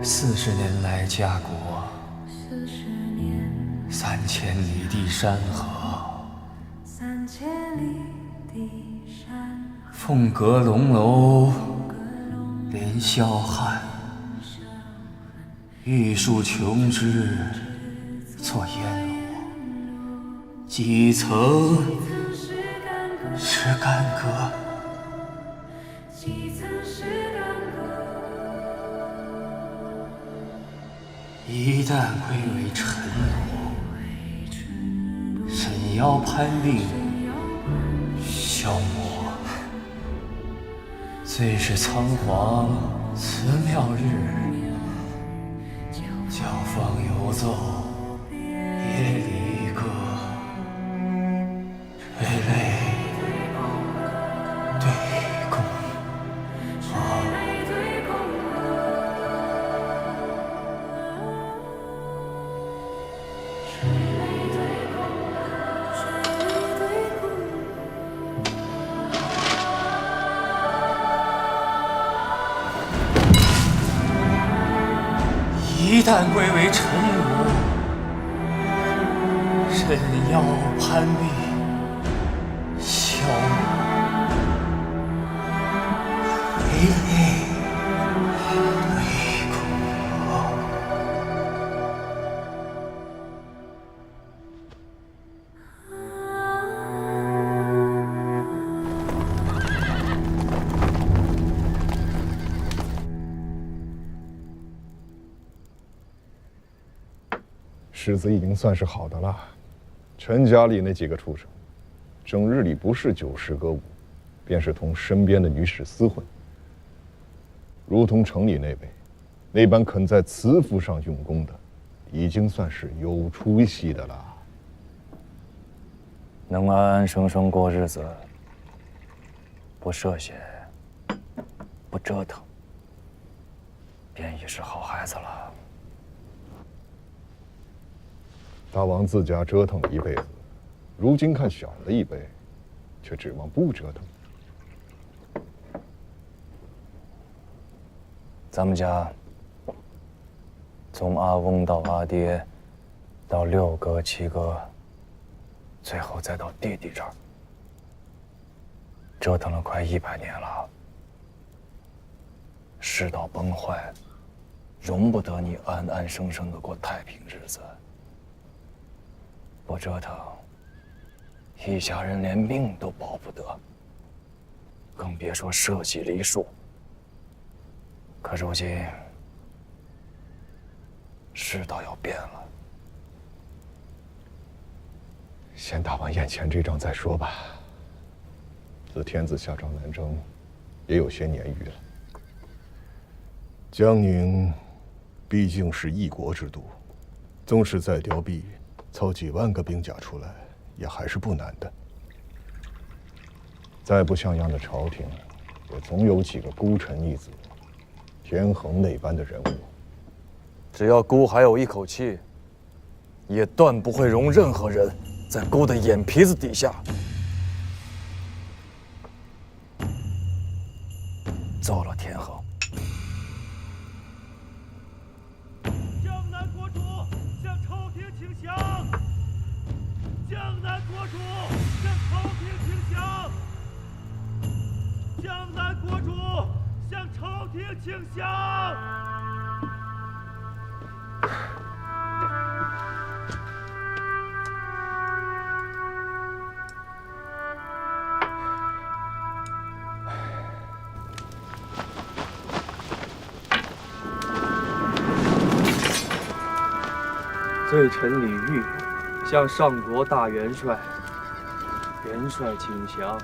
40年来家国，3000里地山河，凤阁龙楼连霄汉，玉树琼枝作烟火，几层是干戈。一旦归为尘土，沈腰攀病，消磨。最是仓皇辞庙日，教坊游奏夜离歌，垂泪对宫。一旦归为尘土，沈腰攀病，消磨。垂泪对宫。诗词已经算是好的了。陈家里那几个畜生，整日里不是酒食歌舞，便是同身边的女使厮混，如同城里那位，那般肯在慈父上用功的，已经算是有出息的了。能安安生生过日子，不涉险，不折腾，便已是好孩子了。大王自家折腾了一辈子，如今看小了一辈，却指望不折腾。咱们家从阿翁到阿爹，到六哥、七哥，最后再到弟弟这儿，折腾了快100年了。世道崩坏，容不得你安安生生的过太平日子。不折腾，一家人连命都保不得，更别说社稷梨树。可如今世道要变了，先打完眼前这仗再说吧。自天子下诏南征，也有些年余了。江宁毕竟是一国之都，纵使再凋敝，凑几万个兵甲出来，也还是不难的。再不像样的朝廷，也总有几个孤臣逆子，天衡那般的人物。只要孤还有一口气，也断不会容任何人在孤的眼皮子底下揍了天衡。江南国主向朝廷请降！江南国主向朝廷请降！江南国主向朝廷请降！罪臣李煜向上国大元帅，元帅请降。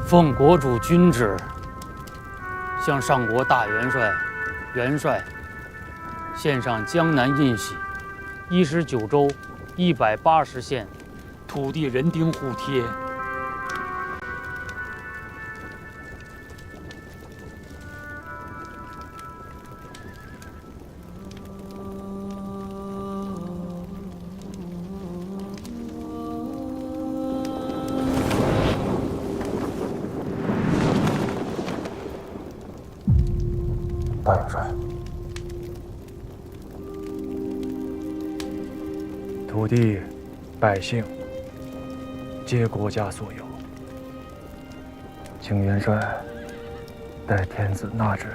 奉国主君旨，向上国大元帅、元帅献上江南印玺，19州180县土地人丁互贴。大元帅，土地、百姓皆国家所有，请元帅代天子纳之。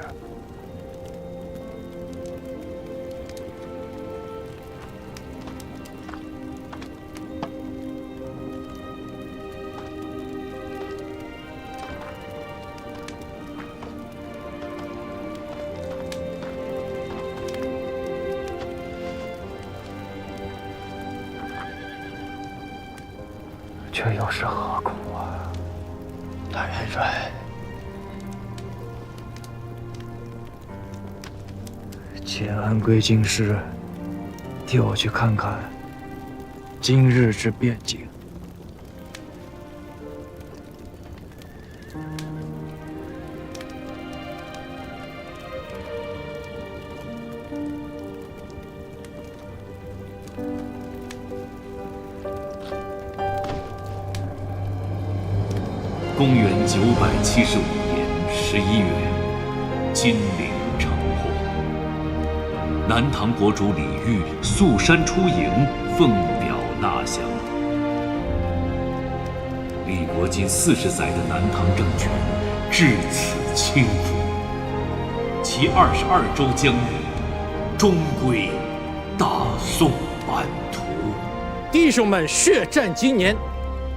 这又是何苦啊，大元帅？且安归京师，替我去看看今日之变境。公元975年11月，金陵城破。南唐国主李煜肃山出营，奉表纳降。李国金40载的南唐政权至此倾覆，其22州疆域终归大宋版图。弟兄们血战今年，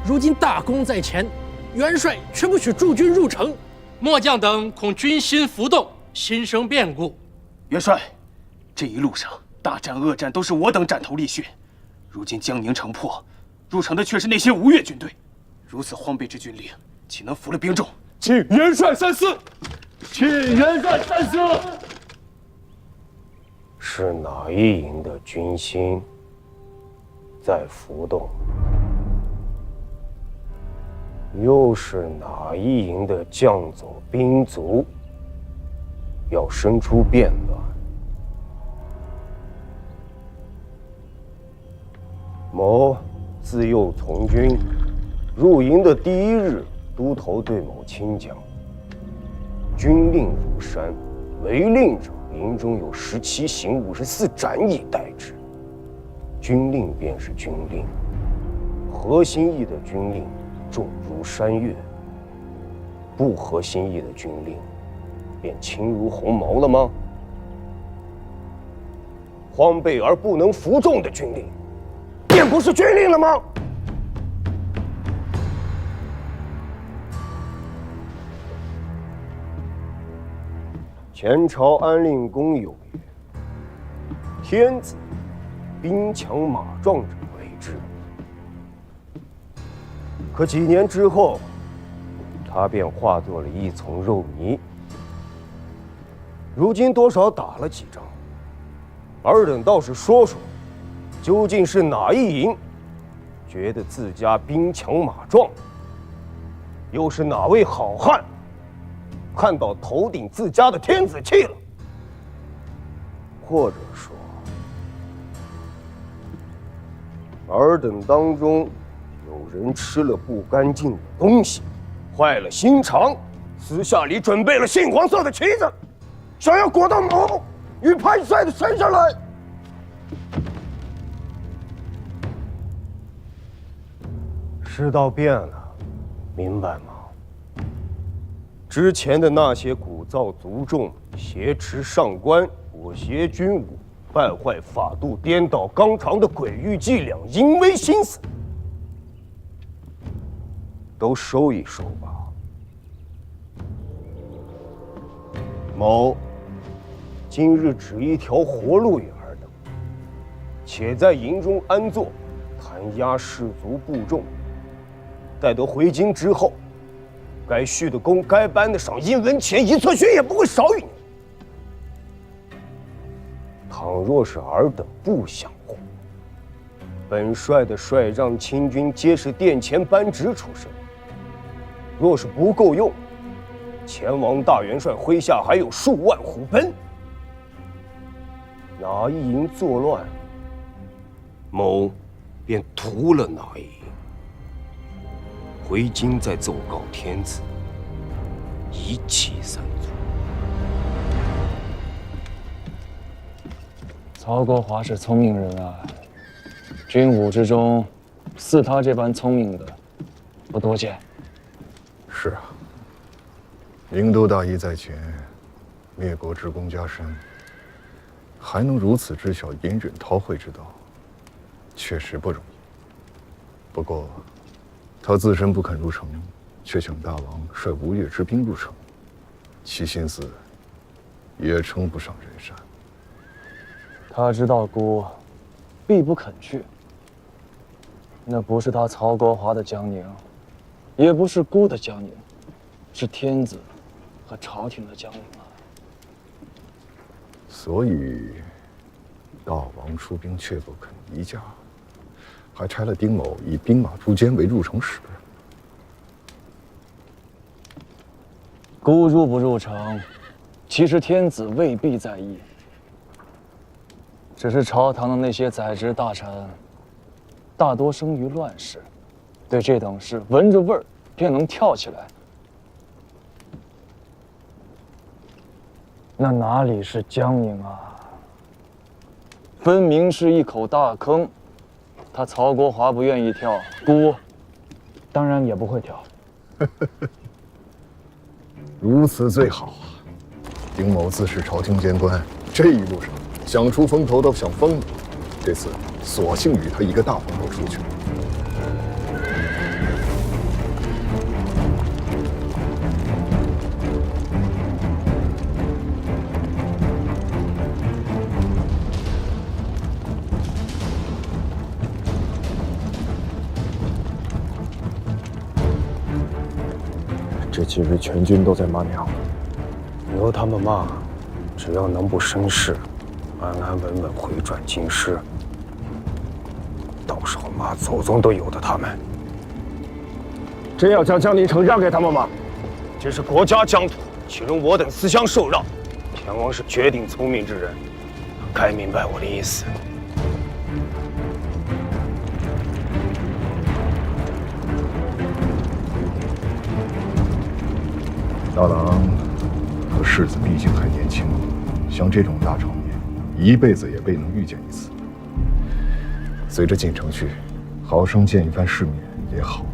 如今大功在前，元帅却不许驻军入城，末将等恐军心浮动，心生变故。元帅，这一路上大战恶战都是我等斩头立血，如今江宁城破，入城的却是那些吴越军队，如此荒废之军令，岂能服了兵众？请元帅三思，请元帅三思。是哪一营的军心在浮动？又是哪一营的将佐兵卒要生出变乱？某自幼从军，入营的第一日，都头对某亲讲：军令如山，违令者营中有17刑54斩以待之。军令便是军令，合心意的军令重如山岳，不合心意的军令便轻如鸿毛了吗？荒废而不能服众的军令，便不是军令了吗？前朝安令公有曰：“天子兵强马壮者为之。”可几年之后，他便化作了一丛肉泥。如今多少打了几仗，尔等倒是说说，究竟是哪一营觉得自家兵强马壮？又是哪位好汉看到头顶自家的天子气了？或者说，尔等当中有人吃了不干净的东西，坏了心肠，私下里准备了杏黄色的旗子，想要裹到某与潘帅的身上来。世道变了，明白吗？之前的那些鼓噪族众、挟持上官、裹挟军武、败坏法度、颠倒纲常的诡异伎俩、淫威心思，都收一收吧。某今日指一条活路与尔等，且在营中安坐，弹压士卒部众。待得回京之后，该续的功、该颁的赏，一文钱一册血也不会少与你。倘若是尔等不想活，本帅的帅让亲军皆是殿前班职出身，若是不够用，前王大元帅麾下还有数万虎贲，哪一营作乱，某便屠了哪一营。回京再奏告天子，一气三族。曹国华是聪明人啊，军武之中，似他这般聪明的不多见。是啊，灵都大义在前，灭国之功加身，还能如此知晓隐忍韬晦之道，确实不容易。不过，他自身不肯入城，却请大王率吴越之兵入城，其心思也称不上仁善。他知道孤必不肯去，那不是他曹国华的江宁，也不是孤的江宁，是天子和朝廷的江宁啊。所以，大王出兵却不肯移驾，还差了丁某以兵马诛奸为入城使。孤入不入城，其实天子未必在意，只是朝堂的那些宰执大臣，大多生于乱世，对这等事闻着味儿便能跳起来。那哪里是江宁啊？分明是一口大坑。他曹国华不愿意跳，孤当然也不会跳。如此最好啊！丁某自是朝廷监官，这一路上想出风头都想疯了，这次索性与他一个大风头出去。这几日全军都在骂娘，由他们骂，只要能不生事，安安稳稳回转京师，到时候骂祖宗都由得他们。真要将江宁城让给他们吗？这是国家疆土，岂容我等私相受让？天王是绝顶聪明之人，该明白我的意思。大郎和世子毕竟还年轻，像这种大场面，一辈子也未能遇见一次。随着进城去，好生见一番世面也好。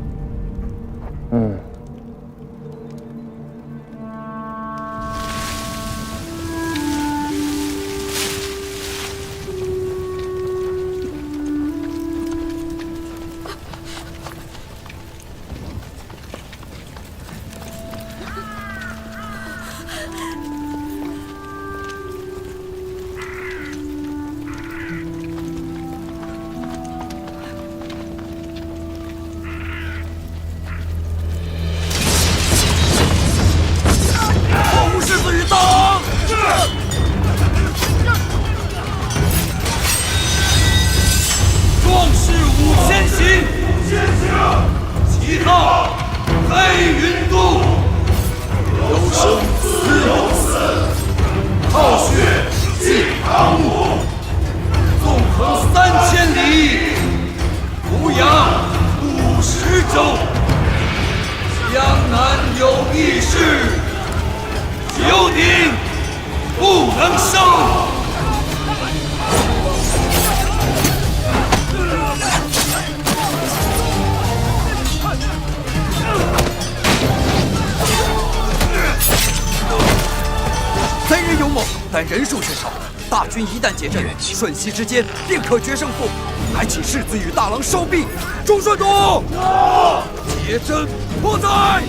但人数却少，大军一旦结阵，瞬息之间便可决胜负。还请世子与大郎收兵。中顺都，结阵破寨。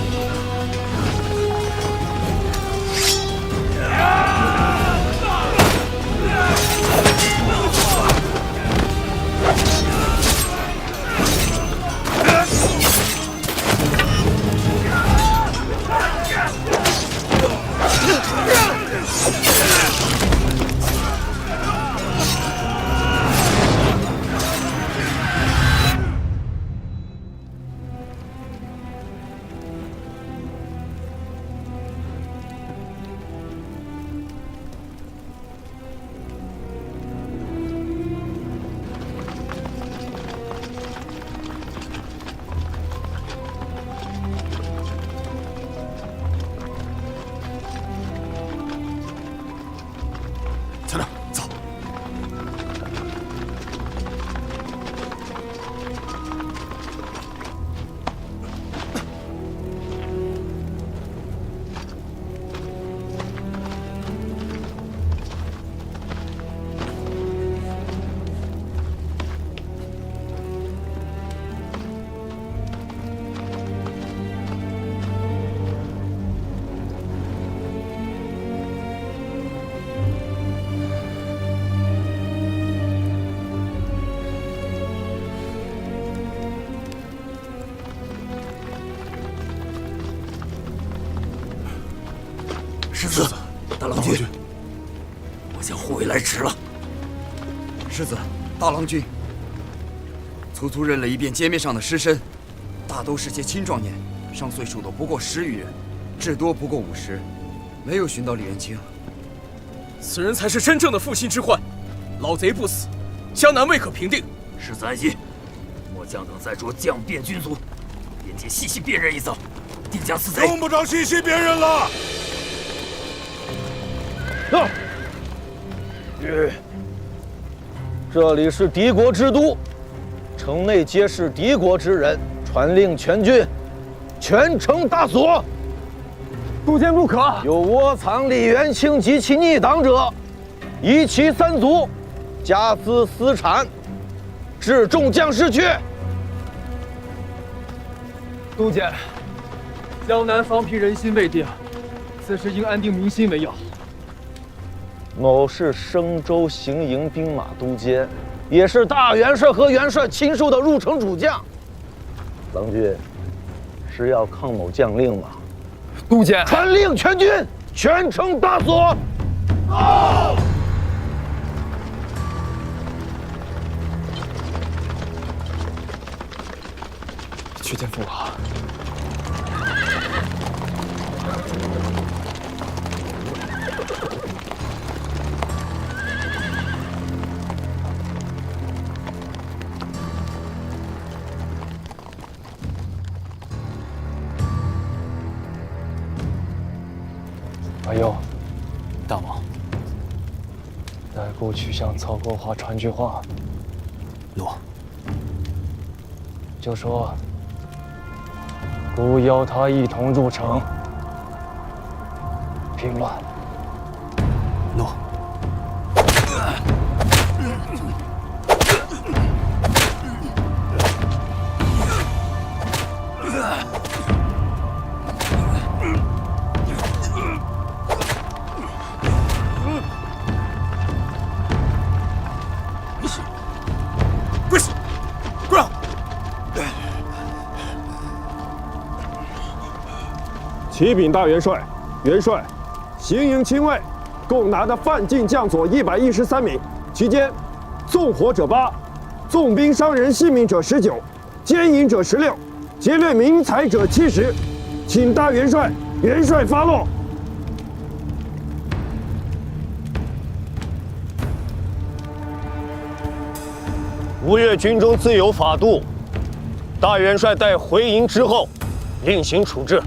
世子，大郎君，我将护卫来迟了。世子，大郎君，粗粗认了一遍街面上的尸身，大都是些青壮年，上岁数的不过10余人，至多不过50，没有寻到李元清。此人才是真正的负心之患，老贼不死，江南未可平定。世子安心，末将等再着将变军卒，边界细细辨认一遭，定将此贼。用不着细细辨认了。走。这里是敌国之都，城内皆是敌国之人，传令全军，全城大锁。督监不可！有窝藏李元清及其逆党者，夷其3族，加资私产，致众将士去。督监，江南方僻人心未定，此时应安定民心为要。某是升州行营兵马都监，也是大元帅和元帅亲授的入城主将。郎君是要抗某将令吗？督监，传令全军，全城大锁。走！去见父王。哎呦，大王，待孤去向曹国华传句话。诺。就说孤邀他一同入城平乱。诺。启禀大元帅，元帅，行营亲卫共拿的犯禁将佐113名，其间纵火者8，纵兵伤人性命者19，奸淫者16，劫掠民财者70，请大元帅发落。吴越军中自有法度，大元帅待回营之后，另行处置。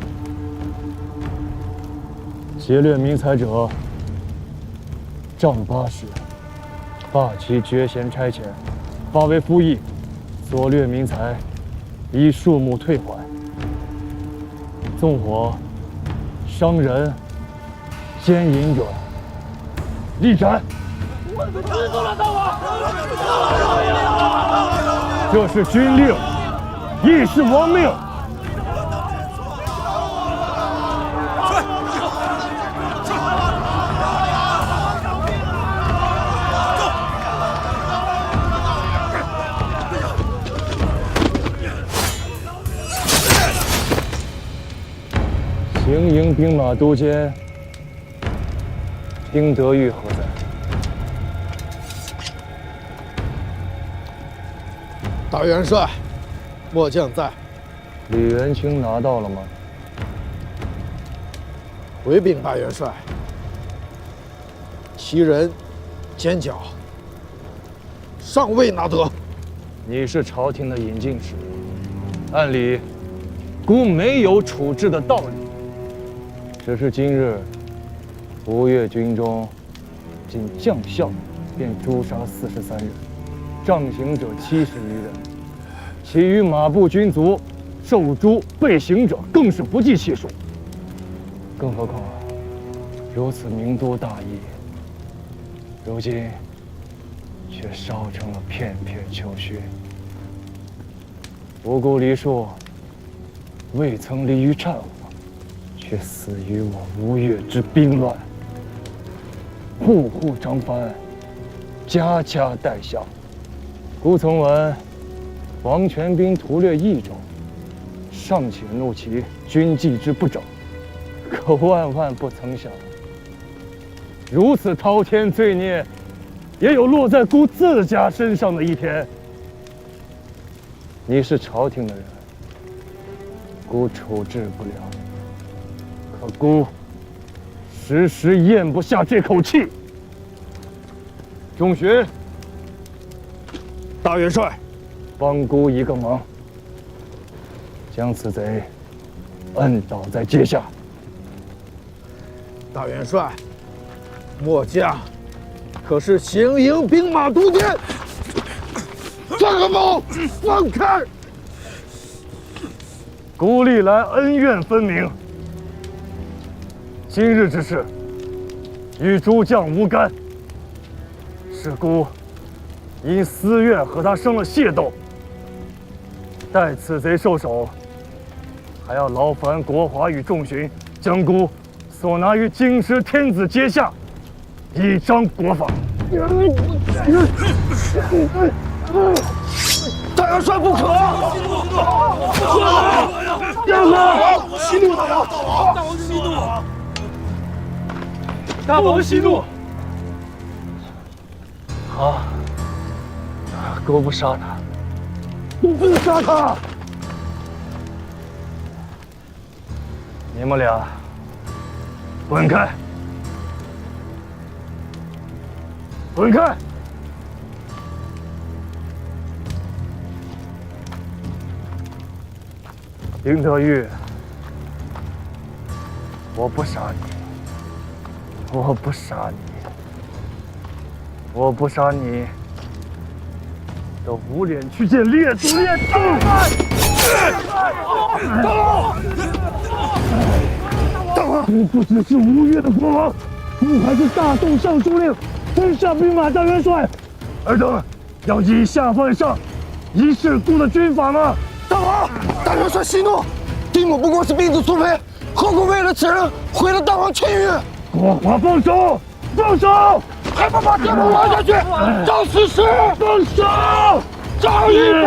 劫掠民财者，杖80，罢其爵衔差遣，发为服役；所掠民财，依数目退还。纵火、伤人、奸淫者，立斩。这是军令，亦是王命。行营兵马都监丁德玉何在？大元帅，末将在。李元清拿到了吗？回禀大元帅，其人、奸角尚未拿得。你是朝廷的引进使，按理孤没有处置的道理。只是今日吴越军中仅将校便诛杀43人，杖刑者70余人，其余马步军卒受诛被刑者更是不计其数。更何况如此名都大义，如今却烧成了片片秋血。无辜黎庶未曾离于战火，却死于我吴越之兵乱。户户张帆，家家带孝。孤曾闻王全斌屠掠益州，尚且怒其军纪之不整，可万万不曾想如此滔天罪孽，也有落在孤自家身上的一天。你是朝廷的人，孤处置不了，可孤时时咽不下这口气。仲勋，大元帅，帮孤一个忙，将此贼摁倒在阶下。大元帅，末将可是行营兵马都监，张合谋，放开！孤历来恩怨分明，今日之事与诸将无干，是孤因私怨和他生了械斗，待此贼受首，还要劳烦国华与众巡将孤所拿于京师天子阶下，以彰国法。大元帅不可！大王息怒！大王息怒！好，孤不杀他，不杀他！你们俩滚开！滚开！林德裕，我不杀你，我不杀你，我不杀你，都无脸去见列祖列宗！大王，你不只是吴越的国王，你还是大宋尚书令，天下兵马大元帅。尔等要以下犯上，一试孤的军法吗？大王，大元帅息怒，丁某不过是婢子苏培，何苦为了此人毁了大王清誉？国华，放手！放手！还不把丁某拉下去，找死尸！放手！赵一北！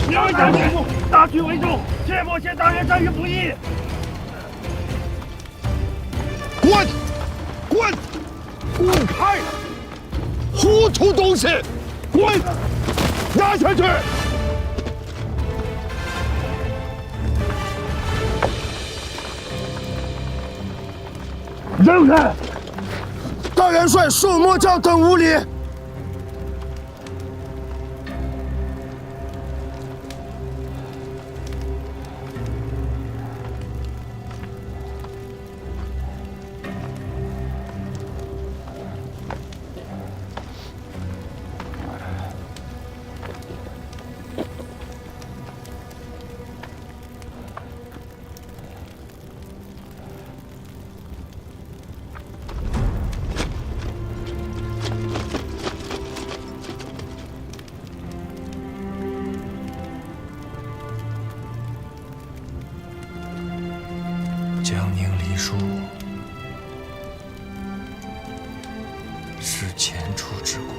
两家内幕，大局为重，切莫陷大元帅于不义。滚！滚！滚开！糊涂东西！滚！押下去！让开！大元帅恕末将等无礼。江宁黎书是前楚之国，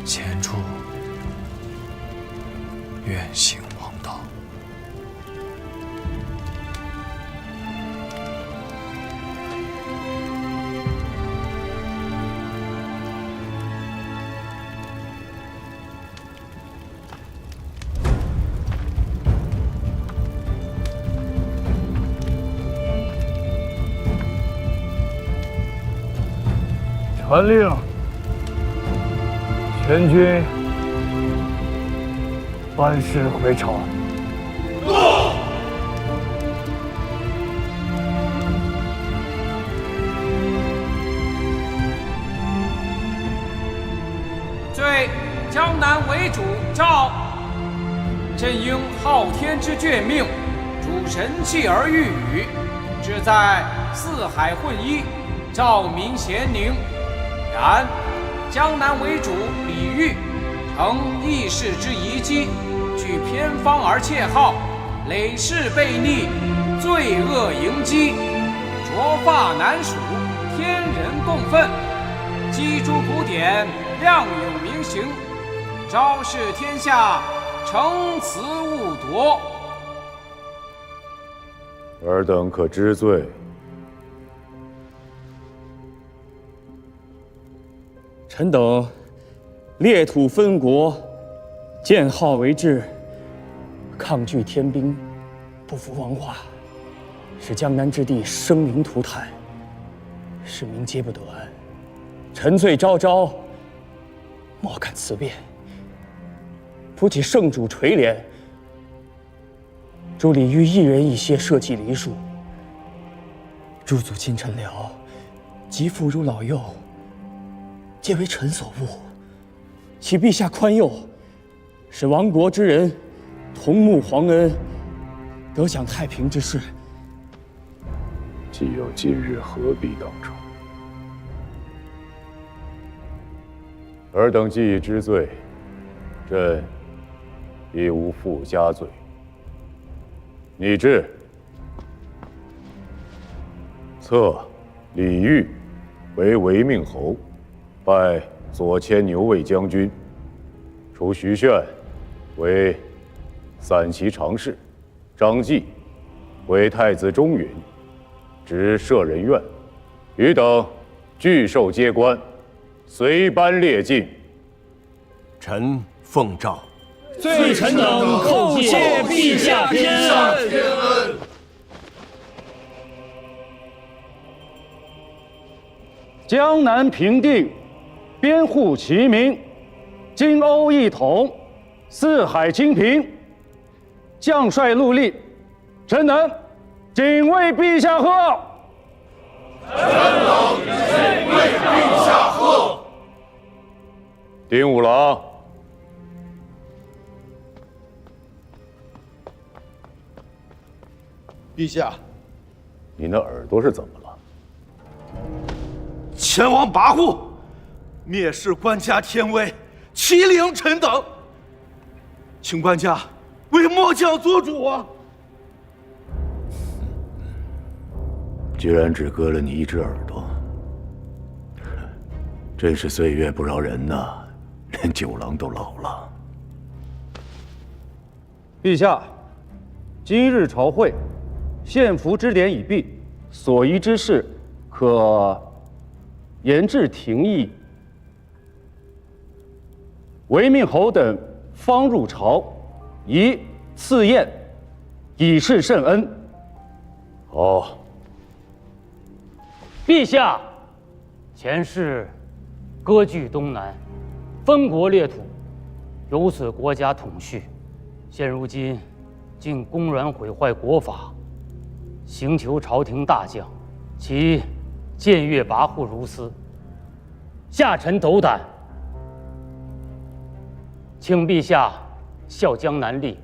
前楚愿行王道。传令，全军班师回朝。罪江南为主诏：朕应昊天之眷命，主神器而御宇，志在四海混一，兆民咸宁。然江南为主李煜，承义士之遗迹，据偏方而窃号，累世悖逆，罪恶迎击，卓发难属，天人共愤。击诸古典，亮有明行，昭示天下，承此勿夺。尔等可知罪？臣等裂土分国，建号为治，抗拒天兵，不服王化，使江南之地生灵涂炭，市民皆不得安。臣罪昭昭，莫敢辞辩。扶起圣主垂怜，助李煜一人一些社稷梨树，诸祖亲臣僚，及妇孺老幼，皆为臣所误，启陛下宽宥，使亡国之人同沐皇恩，得享太平之事。既有今日，何必当初？尔等既已知罪，朕亦无附加罪。拟制册李煜为违命侯，拜左迁牛卫将军；除徐铉为散骑常侍，张继为太子中允，执舍人院，余等俱受接官，随班列进。臣奉诏。罪臣等叩谢陛下天恩。江南平定，边户齐民，金瓯一统，四海清平。将帅戮力，臣等谨为陛下贺。臣等谨为陛下贺。丁五郎。陛下，你那耳朵是怎么了？前王跋扈，蔑视官家天威，欺凌臣等，请官家为末将做主啊！居然只割了你一只耳朵，真是岁月不饶人呐，连九郎都老了。陛下，今日朝会，献俘之典已毕，所宜之事可延至廷议。违命侯等方入朝，宜赐宴，以示圣恩。好。陛下，前世割据东南，分国裂土，有损国家统序。现如今，竟公然毁坏国法，刑求朝廷大将，其僭越跋扈如斯，下臣斗胆，请陛下效江南令，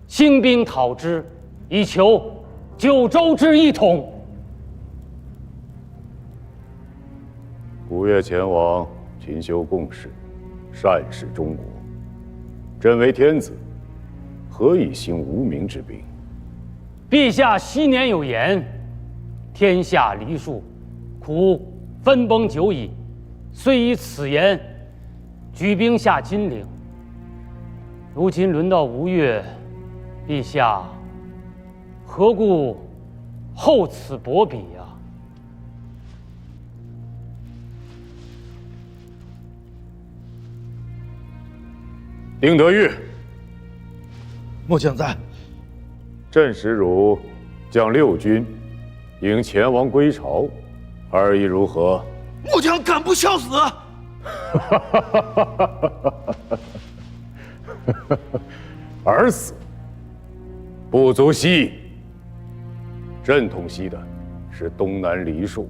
兴兵讨之，以求九州之一统。古越前王勤修贡事，善事中国。朕为天子，何以兴无名之兵？陛下昔年有言：“天下梨树，苦分崩久矣。”虽以此言，举兵下金陵。如今轮到吴越，陛下何故厚此薄彼呀？丁德玉，末将在。朕使汝将6军迎前王归朝，二意如何？末将敢不效死！而死不足惜意。朕痛惜的是东南梨树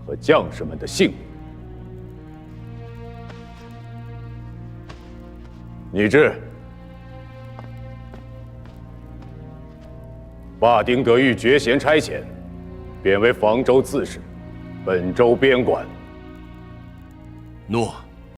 和将士们的性命。拟制罢丁德玉爵衔差遣，贬为房州刺史，本州边管。诺。